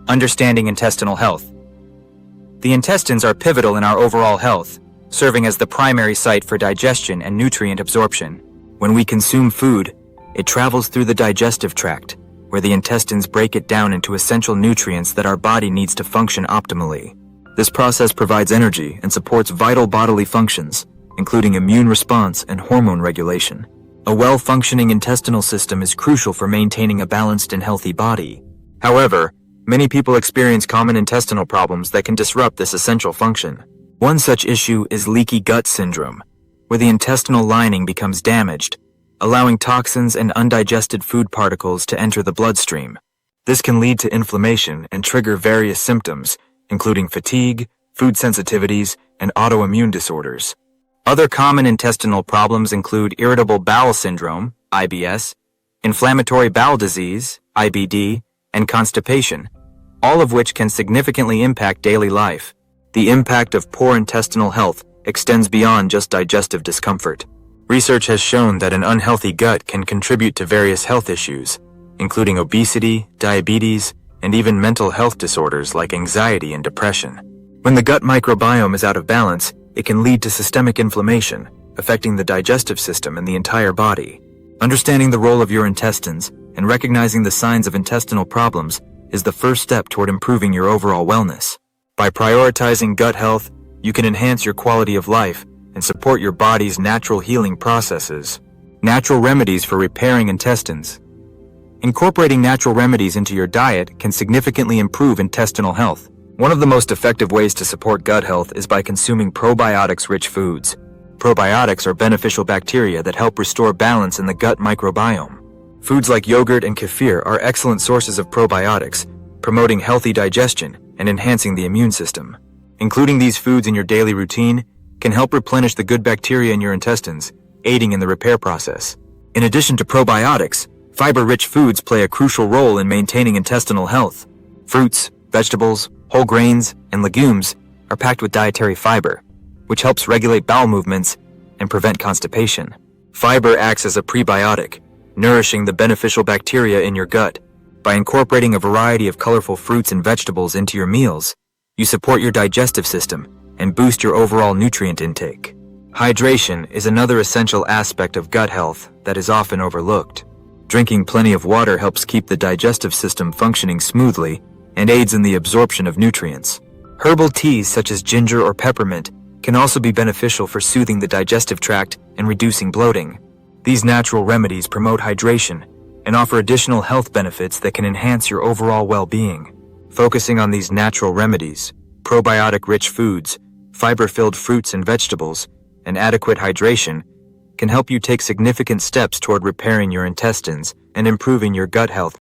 Understanding intestinal health. The intestines are pivotal in our overall health, serving as the primary site for digestion and nutrient absorption. When we consume food, it travels through the digestive tract, where the intestines break it down into essential nutrients that our body needs to function optimally. This process provides energy and supports vital bodily functions, including immune response and hormone regulation. A well-functioning intestinal system is crucial for maintaining a balanced and healthy body. However, many people experience common intestinal problems that can disrupt this essential function. One such issue is leaky gut syndrome, where the intestinal lining becomes damaged, allowing toxins and undigested food particles to enter the bloodstream. This can lead to inflammation and trigger various symptoms, including fatigue, food sensitivities, and autoimmune disorders. Other common intestinal problems include irritable bowel syndrome, IBS, inflammatory bowel disease, IBD, and constipation, all of which can significantly impact daily life. The impact of poor intestinal health extends beyond just digestive discomfort. Research has shown that an unhealthy gut can contribute to various health issues, including obesity, diabetes, and even mental health disorders like anxiety and depression. When the gut microbiome is out of balance, it can lead to systemic inflammation, affecting the digestive system and the entire body. Understanding the role of your intestines and recognizing the signs of intestinal problems is the first step toward improving your overall wellness. By prioritizing gut health, you can enhance your quality of life and support your body's natural healing processes. Natural remedies for repairing intestines. Incorporating natural remedies into your diet can significantly improve intestinal health. One of the most effective ways to support gut health is by consuming probiotics-rich foods. Probiotics are beneficial bacteria that help restore balance in the gut microbiome. Foods like yogurt and kefir are excellent sources of probiotics, promoting healthy digestion and enhancing the immune system. Including these foods in your daily routine can help replenish the good bacteria in your intestines, aiding in the repair process. In addition to probiotics, fiber-rich foods play a crucial role in maintaining intestinal health. Fruits, vegetables, whole grains, and legumes are packed with dietary fiber, which helps regulate bowel movements and prevent constipation. Fiber acts as a prebiotic, nourishing the beneficial bacteria in your gut. By incorporating a variety of colorful fruits and vegetables into your meals, you support your digestive system and boost your overall nutrient intake. Hydration is another essential aspect of gut health that is often overlooked. Drinking plenty of water helps keep the digestive system functioning smoothly and aids in the absorption of nutrients. Herbal teas such as ginger or peppermint can also be beneficial for soothing the digestive tract and reducing bloating. These natural remedies promote hydration and offer additional health benefits that can enhance your overall well-being. Focusing on these natural remedies, probiotic-rich foods, fiber-filled fruits and vegetables, and adequate hydration can help you take significant steps toward repairing your intestines and improving your gut health